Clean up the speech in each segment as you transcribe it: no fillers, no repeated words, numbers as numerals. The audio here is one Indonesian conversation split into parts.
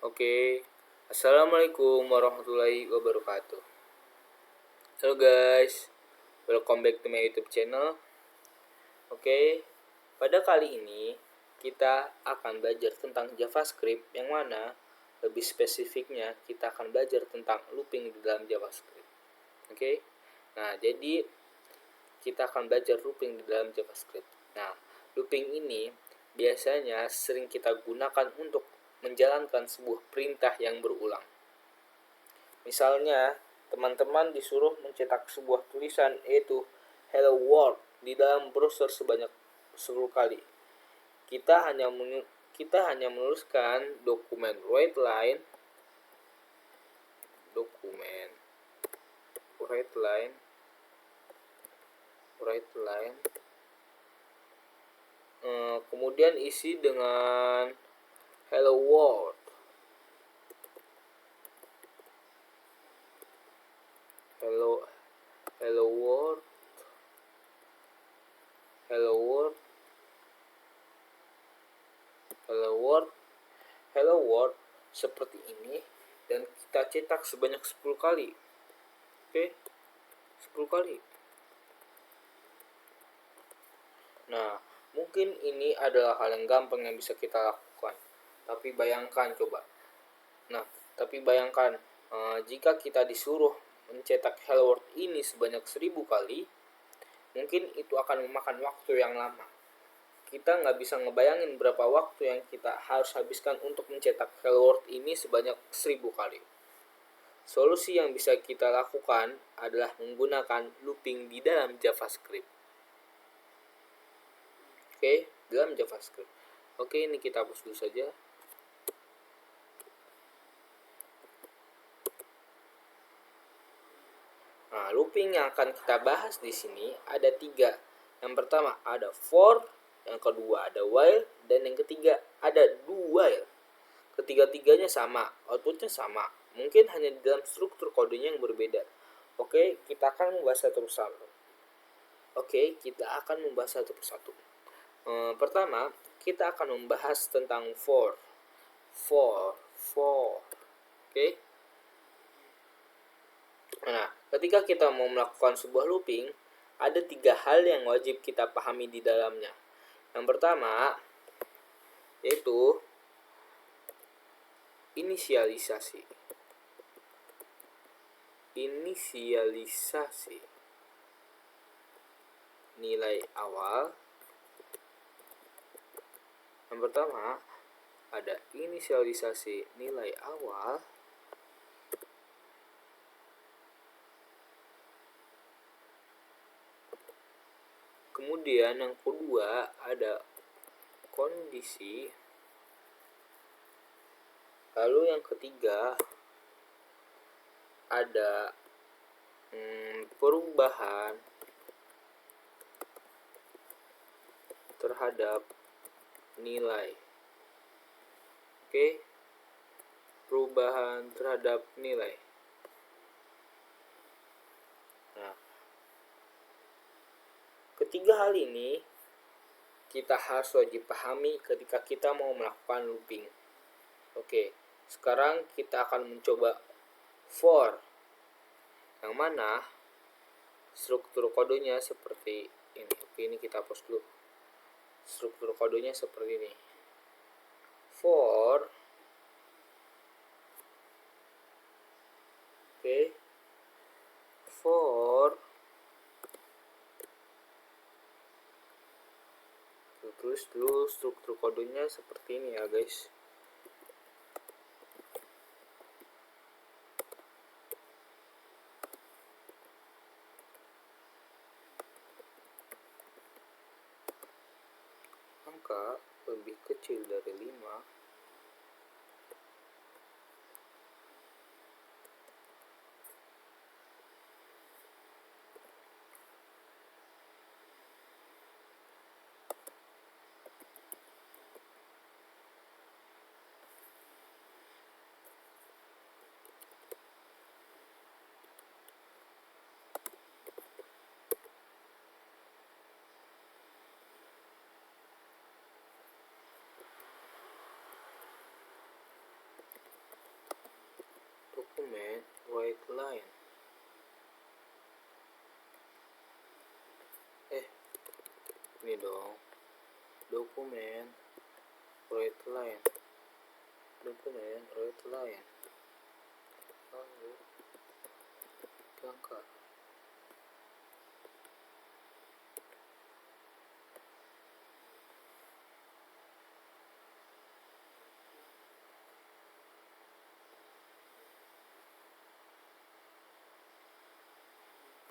Oke, Assalamualaikum warahmatullahi wabarakatuh. Halo guys, welcome back to my YouTube channel. Oke, pada kali ini kita akan belajar tentang JavaScript, yang mana lebih spesifiknya kita akan belajar tentang looping di dalam JavaScript. Oke, nah jadi kita akan belajar looping di dalam JavaScript. Nah, looping ini biasanya sering kita gunakan untuk menjalankan sebuah perintah yang berulang. Misalnya, teman-teman disuruh mencetak sebuah tulisan yaitu Hello World di dalam browser sebanyak 10 kali. Kita hanya menuliskan dokumen writeline kemudian isi dengan Hello World. Hello World. Hello World. Hello World. Hello World seperti ini, dan kita cetak sebanyak 10 kali. Oke, 10 kali. Nah, mungkin ini adalah hal yang gampang yang bisa kita lakukan. Tapi bayangkan jika kita disuruh mencetak Hello World ini sebanyak 1000 kali, mungkin itu akan memakan waktu yang lama. Kita nggak bisa ngebayangin berapa waktu yang kita harus habiskan untuk mencetak Hello World ini sebanyak 1000 kali. Solusi yang bisa kita lakukan adalah menggunakan looping di dalam JavaScript. Oke, dalam JavaScript. Oke, ini kita hapus dulu saja. Nah, looping yang akan kita bahas di sini ada 3. Yang pertama ada for, yang kedua ada while, dan yang ketiga ada do while. Ketiga-tiganya sama, outputnya sama. Mungkin hanya di dalam struktur kodenya yang berbeda. Oke, kita akan membahas satu persatu. Pertama, kita akan membahas tentang for. Oke. Nah, ketika kita mau melakukan sebuah looping, ada 3 hal yang wajib kita pahami di dalamnya. Yang pertama, yaitu inisialisasi. Nilai awal. Yang pertama, ada inisialisasi nilai awal. Kemudian yang kedua ada kondisi. Lalu yang ketiga ada perubahan terhadap nilai. Oke, perubahan terhadap nilai. Nah, ketiga hal ini kita harus wajib pahami ketika kita mau melakukan looping. Oke, sekarang kita akan mencoba for, yang mana struktur kodenya seperti ini. Oke, ini kita hapus dulu. Struktur kodenya seperti ini. For, oke, for, tulis dulu struktur kodenya seperti ini ya guys. Angka lebih kecil dari 5, dokumen write line. Ini dong, dokumen write line, lalu angka.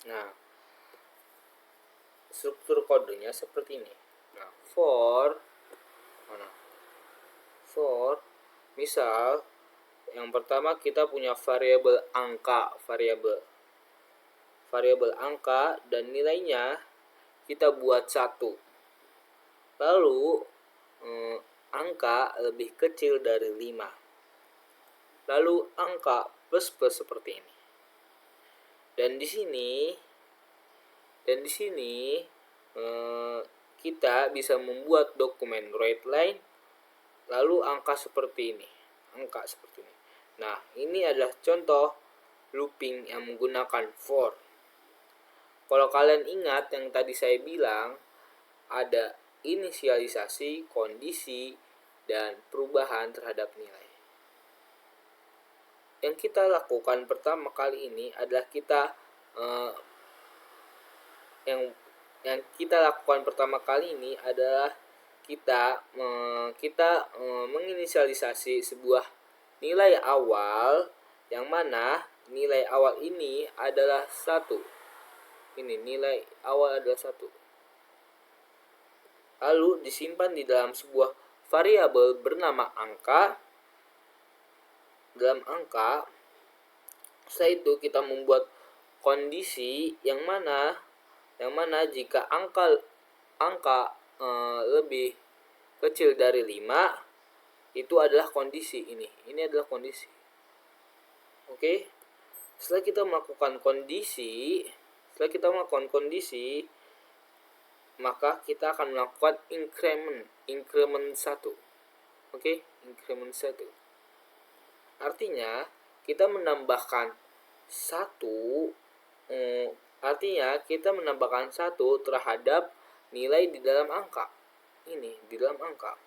Nah, struktur kodenya seperti ini. Nah, for misal yang pertama kita punya variabel angka, variabel angka, dan nilainya kita buat 1. Lalu angka lebih kecil dari 5. Lalu angka plus seperti ini. Dan di sini kita bisa membuat dokumen write line lalu angka seperti ini. Nah, ini adalah contoh looping yang menggunakan for. Kalau kalian ingat yang tadi saya bilang, ada inisialisasi, kondisi, dan perubahan terhadap nilai. Yang kita lakukan pertama kali ini adalah kita menginisialisasi sebuah nilai awal, yang mana nilai awal ini adalah 1. Ini nilai awal adalah 1. Lalu disimpan di dalam sebuah variabel bernama angka. Dalam angka, setelah itu kita membuat kondisi yang mana jika angka lebih kecil dari 5, itu adalah kondisi ini. Ini adalah kondisi. Oke. Setelah kita melakukan kondisi, maka kita akan melakukan increment 1. Oke, increment 1. Artinya kita menambahkan 1 terhadap nilai di dalam angka. Ini di dalam angka.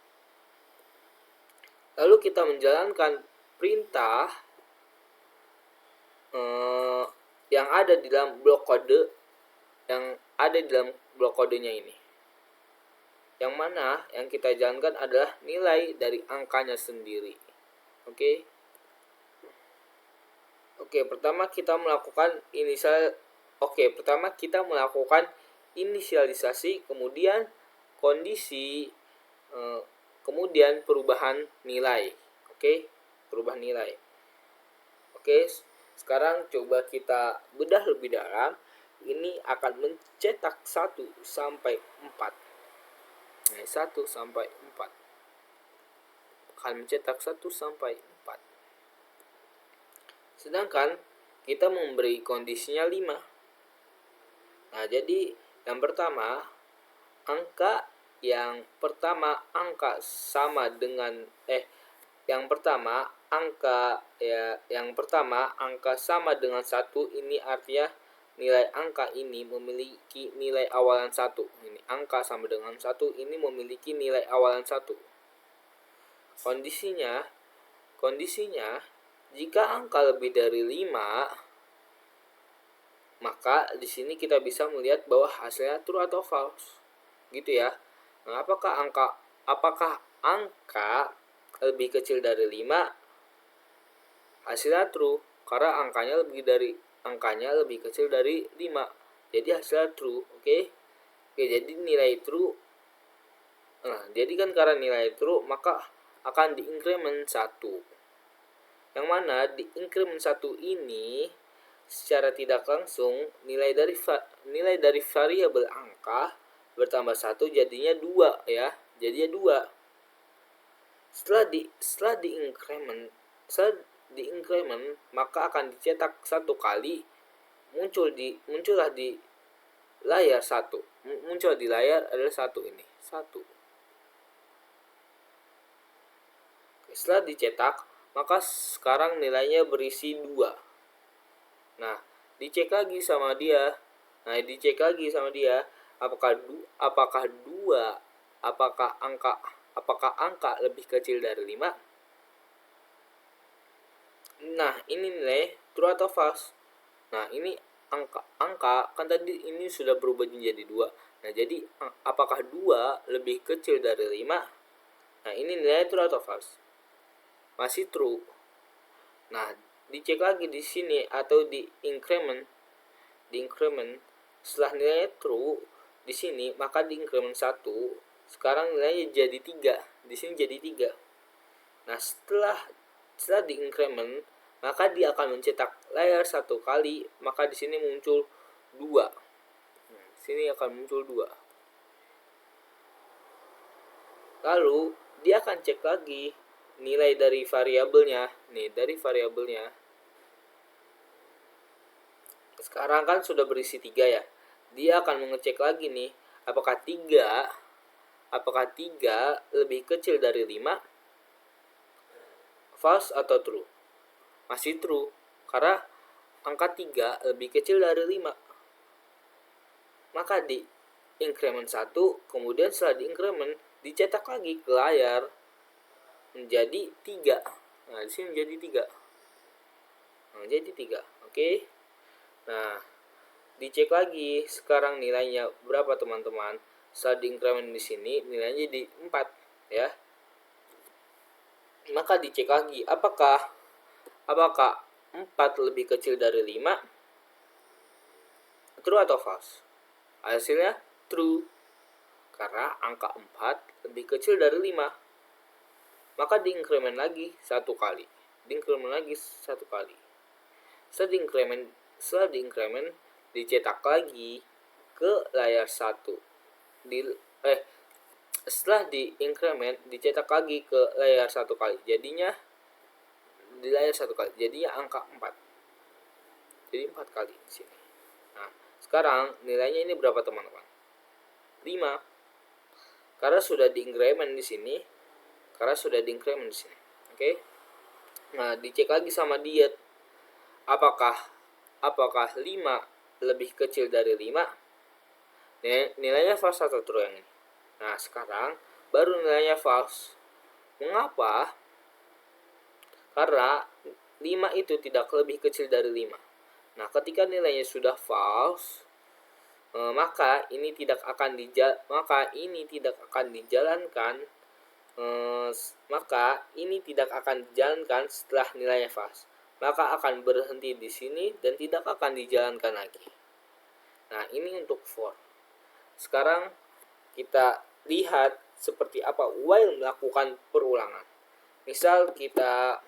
Lalu kita menjalankan perintah yang ada di dalam blok kodenya ini. Yang mana yang kita jalankan adalah nilai dari angkanya sendiri. Oke, pertama kita melakukan inisialisasi, kemudian kondisi, kemudian perubahan nilai. Perubahan nilai. Sekarang coba kita bedah lebih dalam. Ini akan mencetak 1 sampai 4. Nah, 1 sampai 4. Akan mencetak 1 sampai 4. Sedangkan kita memberi kondisinya 5. Nah, jadi yang pertama angka sama dengan 1. Ini artinya nilai angka ini memiliki nilai awalan 1. Ini angka sama dengan 1, ini memiliki nilai awalan 1. Kondisinya jika angka lebih dari 5, maka di sini kita bisa melihat bahwa hasilnya true atau false. Gitu ya. Nah, apakah angka lebih kecil dari 5? Hasilnya true karena angkanya lebih kecil dari 5. Jadi hasilnya true. Oke, jadi nilai true. Nah, jadi kan karena nilai true maka akan diincrement 1. Yang mana di increment 1 ini secara tidak langsung nilai dari variabel angka bertambah 1 jadinya 2 ya. Jadinya 2. Setelah di-increment maka akan dicetak 1 kali, muncullah di layar 1. Muncul di layar adalah 1 ini. 1. Setelah dicetak, maka sekarang nilainya berisi 2. Nah, dicek lagi sama dia. Apakah apakah angka lebih kecil dari 5? Nah, ini nilai true atau false. Nah, ini angka kan tadi ini sudah berubah menjadi 2. Nah, jadi apakah 2 lebih kecil dari 5? Nah, ini nilai true atau false. Masih true. Nah, dicek lagi di sini atau di increment. Setelah nilainya true di sini, maka di increment 1 sekarang nilainya jadi 3. Di sini jadi 3. Nah, setelah di increment, maka dia akan mencetak layar 1 kali, maka di sini muncul 2. Di sini akan muncul 2. Lalu dia akan cek lagi nilai dari variabelnya. Nih, dari variabelnya. Sekarang kan sudah berisi 3 ya. Dia akan mengecek lagi nih, apakah 3 lebih kecil dari 5? False atau true? Masih true, karena angka 3 lebih kecil dari 5. Maka di increment 1, kemudian setelah di increment dicetak lagi ke layar menjadi 3. Nah, di sini menjadi 3. Jadi 3. Oke. Nah, dicek lagi sekarang nilainya berapa teman-teman. Setelah di increment di sini nilainya di 4 ya. Maka dicek lagi apakah 4 lebih kecil dari 5? True atau false? Hasilnya true. Karena angka 4 lebih kecil dari 5. Maka di increment lagi 1 kali. Setelah di increment dicetak lagi ke layar 1. Setelah di increment dicetak lagi ke layar 1 kali. Jadinya di layar 1 kali. Jadinya angka 4. Jadi 4 kali di sini. Nah, sekarang nilainya ini berapa teman-teman? 5. Karena sudah di increment di sini. Oke. Nah, dicek lagi sama dia. Apakah 5 lebih kecil dari 5? Nilainya false atau true yang ini? Nah, sekarang baru nilainya false. Mengapa? Karena 5 itu tidak lebih kecil dari 5. Nah, ketika nilainya sudah false, maka ini tidak akan dijalankan setelah nilainya false. Maka akan berhenti di sini dan tidak akan dijalankan lagi. Nah, ini untuk for. Sekarang kita lihat seperti apa while melakukan perulangan. Misal kita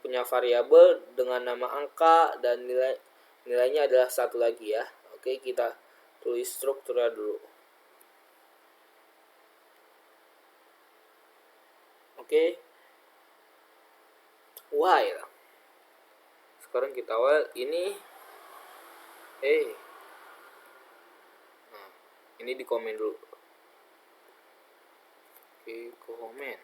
punya variabel dengan nama angka dan nilainya adalah 1 lagi ya. Oke, kita tulis strukturnya dulu. Oke. While. Sekarang kita while ini nah, ini di komen dulu. Oke, komen.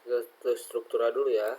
Kita tulis struktura dulu ya.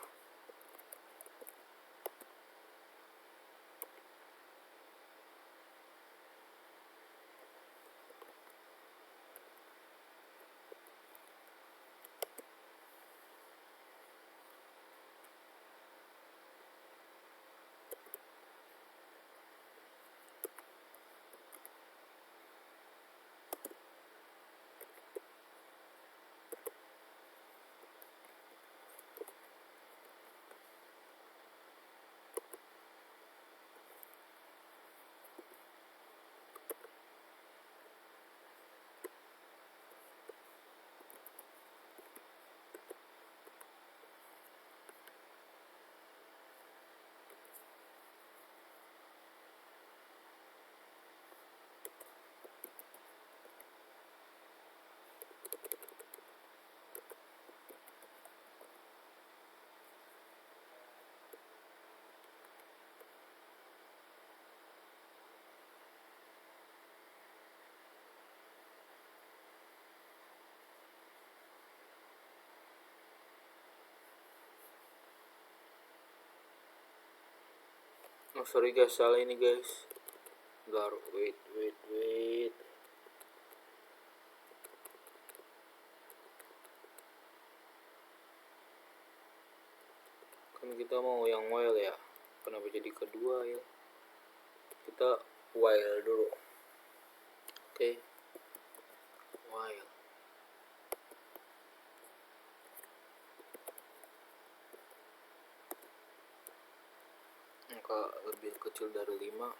Oh sorry guys, salah ini guys. Bentar, wait. Kan kita mau yang while ya. Kenapa jadi kedua ya? Kita while dulu. Oke. While. Angka lebih kecil dari 5.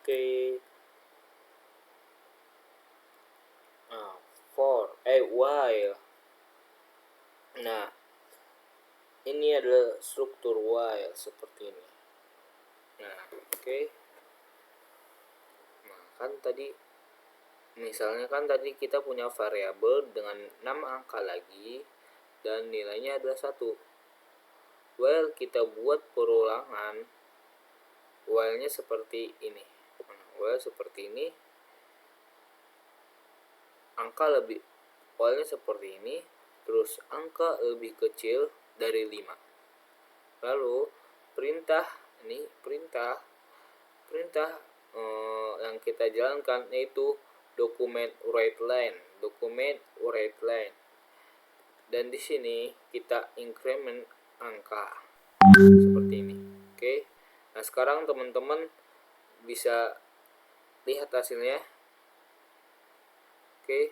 Oke. Nah, while. Nah, ini adalah struktur while seperti ini. Nah, oke. Nah, kan tadi misalnya kan tadi kita punya variabel dengan 6 angka lagi dan nilainya adalah 1. While kita buat perulangan, while-nya seperti ini. While seperti ini. While-nya seperti ini, terus angka lebih kecil dari 5. Lalu perintah yang kita jalankan yaitu document writeLine. Dan di sini kita increment angka seperti ini. Oke. Nah, sekarang teman-teman bisa lihat hasilnya. Oke.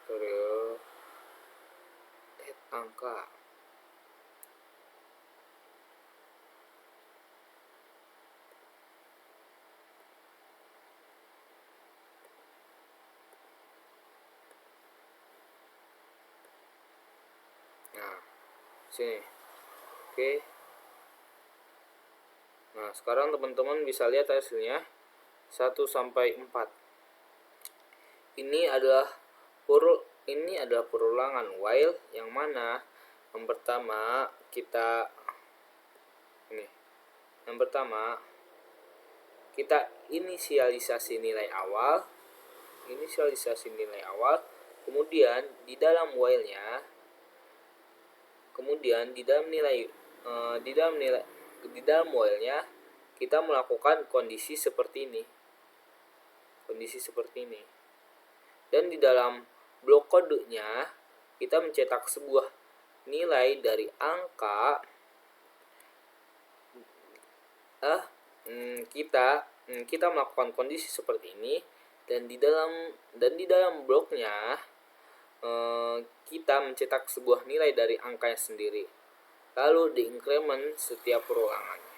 Tutorial angka. Nah, sini. Oke. Nah, sekarang teman-teman bisa lihat hasilnya 1 sampai 4. Ini adalah perulangan while yang mana yang pertama kita inisialisasi nilai awal, kemudian di dalam while-nya, di dalam while-nya kita melakukan kondisi seperti ini. Dan di dalam blok kodenya kita mencetak sebuah nilai dari angka kita melakukan kondisi seperti ini, dan di dalam bloknya kita mencetak sebuah nilai dari angkanya sendiri, lalu diincrement setiap perulangannya.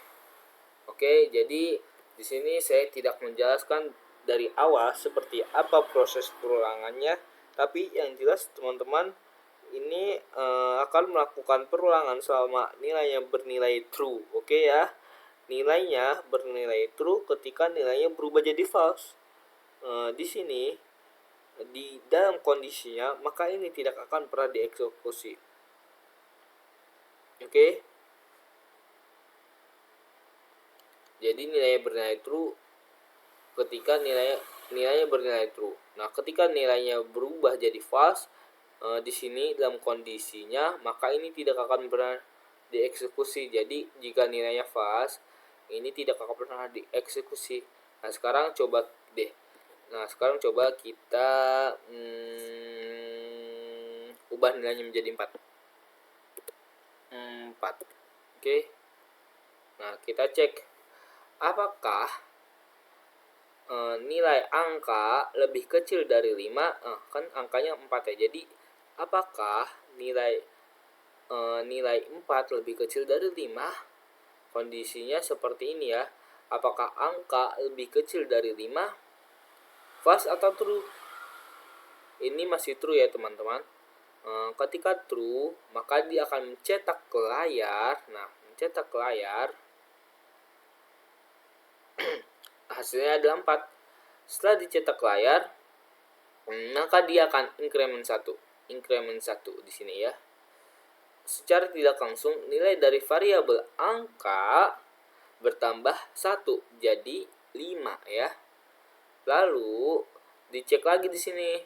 Oke, jadi di sini saya tidak menjelaskan dari awal seperti apa proses perulangannya, tapi yang jelas teman-teman ini akan melakukan perulangan selama nilainya bernilai true. Oke ya, nilainya bernilai true ketika nilainya berubah jadi false. Di sini di dalam kondisinya, maka ini tidak akan pernah dieksekusi. Oke. Jadi nilainya bernilai true ketika nilainya bernilai true. Nah, ketika nilainya berubah jadi false di sini dalam kondisinya, maka ini tidak akan pernah dieksekusi. Jadi jika nilainya false, ini tidak akan pernah dieksekusi. Nah, sekarang coba kita ubah nilainya menjadi 4. Oke. Nah, kita cek apakah nilai angka lebih kecil dari 5. Kan angkanya 4 ya. Jadi apakah nilai nilai 4 lebih kecil dari 5, kondisinya seperti ini ya. Apakah angka lebih kecil dari 5? False atau true? Ini masih true ya teman-teman. Ketika true, maka dia akan mencetak ke layar. Nah, mencetak ke layar hasilnya adalah 4. Setelah dicetak ke layar, maka dia akan increment 1. Increment 1 di sini ya. Secara tidak langsung nilai dari variabel angka bertambah 1 jadi 5 ya. Lalu dicek lagi di sini.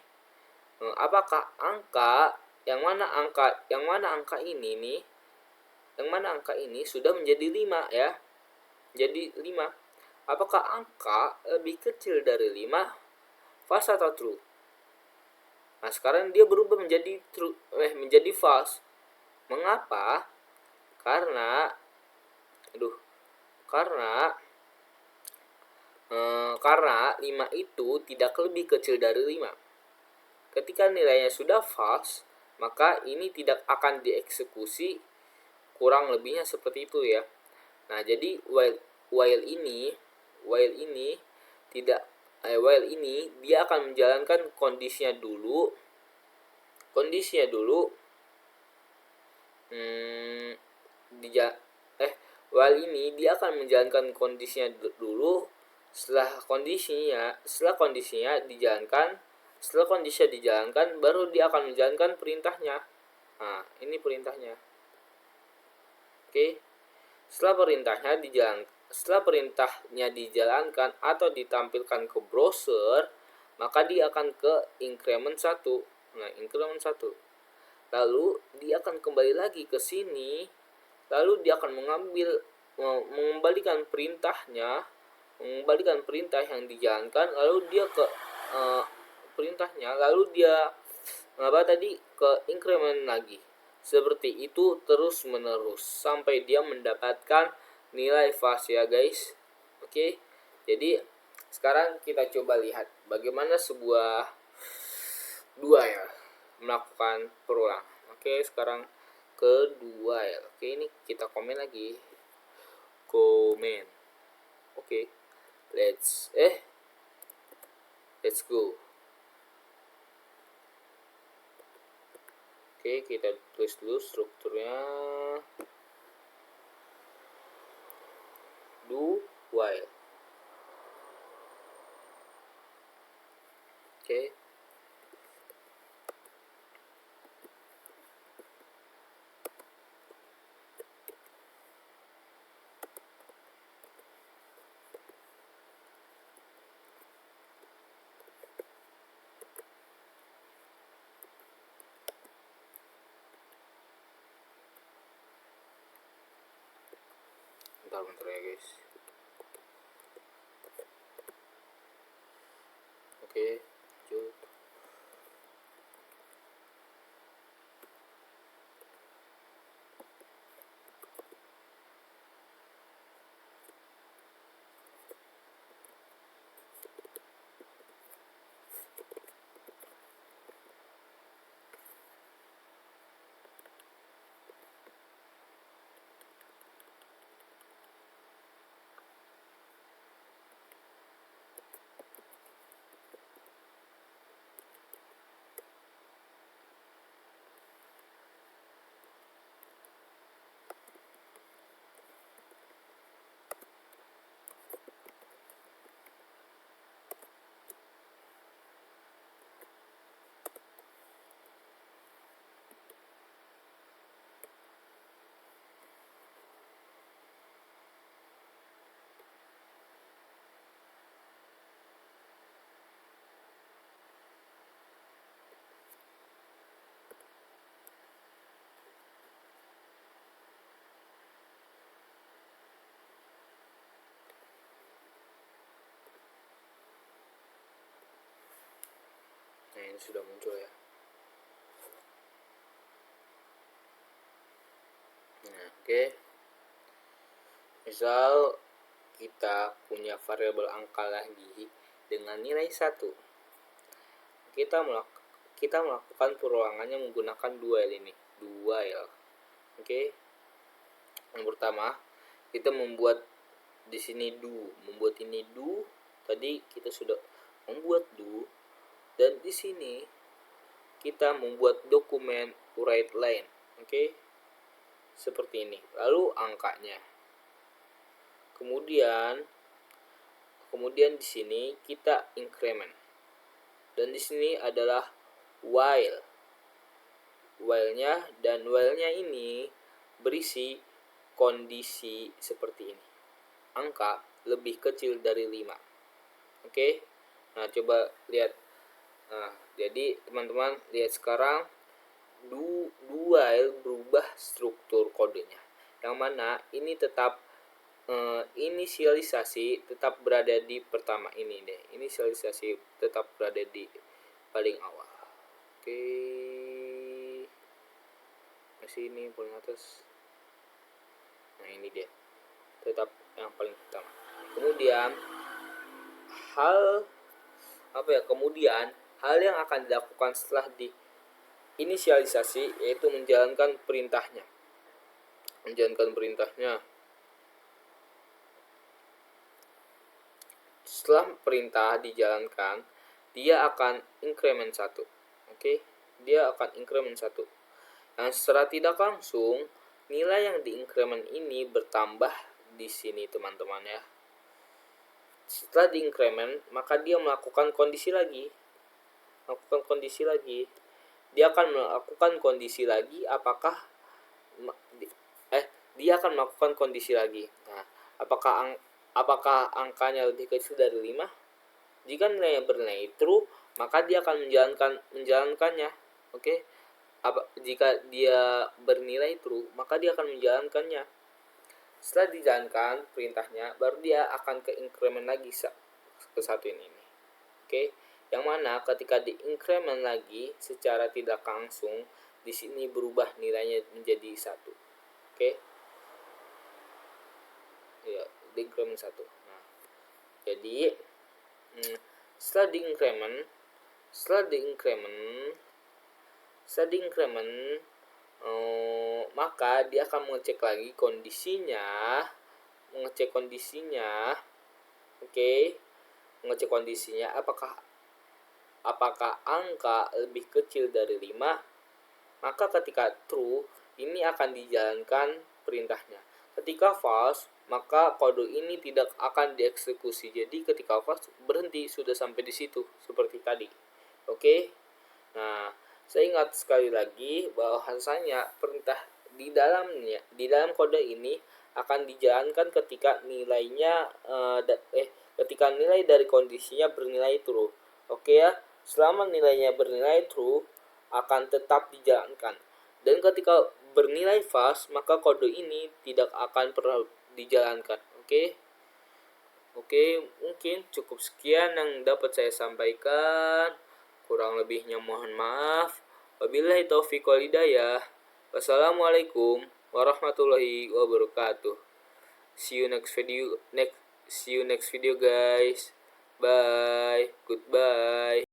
Apakah angka yang mana angka ini nih? Yang mana angka ini sudah menjadi 5 ya. Jadi 5. Apakah angka lebih kecil dari 5? False atau true? Nah, sekarang dia berubah menjadi menjadi false. Mengapa? Karena karena 5 itu tidak lebih kecil dari 5. Ketika nilainya sudah false, maka ini tidak akan dieksekusi, kurang lebihnya seperti itu ya. Nah, jadi while ini dia akan menjalankan kondisinya dulu. While ini dia akan menjalankan kondisinya dulu. Setelah kondisinya dijalankan, baru dia akan menjalankan perintahnya. Nah, ini perintahnya. Oke. Setelah perintahnya dijalankan atau ditampilkan ke browser, maka dia akan ke increment 1. Nah, increment 1. Lalu dia akan kembali lagi ke sini. Lalu dia akan mengembalikan perintah yang dijalankan. Lalu dia ke perintahnya. Lalu dia ke increment lagi. Seperti itu terus menerus sampai dia mendapatkan nilai false ya guys. Oke. Jadi sekarang kita coba lihat bagaimana sebuah dual melakukan perulangan. Oke, sekarang kedua ya. Oke, ini kita komen lagi. Komen. Oke. Let's go. Oke, kita tulis dulu strukturnya. Do while. Oke. Bentar ya guys. Oke, lanjut. Nah, ini sudah muncul ya. Nah, oke. Misal kita punya variabel angka lagi dengan nilai 1. Kita melakukan perulangannya menggunakan dual ini. Dual. Oke. Yang pertama, kita membuat di sini membuat ini tadi kita sudah membuat dan di sini kita membuat dokumen write line. Oke. Seperti ini. Lalu angkanya. Kemudian di sini kita increment. Dan di sini adalah while. While-nya ini berisi kondisi seperti ini. Angka lebih kecil dari 5. Oke. Nah, coba lihat. Nah, jadi teman-teman lihat sekarang while berubah struktur kodenya. Yang mana ini tetap inisialisasi tetap berada di pertama ini deh. Inisialisasi tetap berada di paling awal. Oke. Masih ini paling atas. Nah, ini dia. Tetap yang paling pertama. Kemudian hal yang akan dilakukan setelah di inisialisasi yaitu menjalankan perintahnya. Setelah perintah dijalankan, dia akan increment 1. Oke, dia akan increment 1. Nah, secara tidak langsung nilai yang diincrement ini bertambah di sini teman-teman ya. Setelah diincrement, maka dia melakukan kondisi lagi. Dia akan melakukan kondisi lagi dia akan melakukan kondisi lagi. Nah, apakah angkanya lebih kecil dari 5? Jika nilainya bernilai true, maka dia akan menjalankannya. Oke. Jika dia bernilai true, maka dia akan menjalankannya. Setelah dijalankan perintahnya, baru dia akan ke increment lagi ke satu ini. Oke. Yang mana ketika di increment lagi secara tidak langsung, di sini berubah nilainya menjadi 1. Oke. Ya, di increment 1. Nah, jadi setelah di increment maka dia akan mengecek lagi kondisinya. Oke. Mengecek kondisinya apakah angka lebih kecil dari 5. Maka ketika true, ini akan dijalankan perintahnya. Ketika false, maka kode ini tidak akan dieksekusi. Jadi ketika false, berhenti, sudah sampai di situ seperti tadi. Oke. Nah, saya ingat sekali lagi bahwasanya perintah di dalam kode ini akan dijalankan ketika ketika nilai dari kondisinya bernilai true. Oke ya. Selama nilainya bernilai true akan tetap dijalankan. Dan ketika bernilai false, maka kode ini tidak akan pernah dijalankan. Oke, mungkin cukup sekian yang dapat saya sampaikan. Kurang lebihnya mohon maaf. Wabillahi taufiq wal hidayah. Wassalamualaikum warahmatullahi wabarakatuh. See you next video guys. Bye. Goodbye.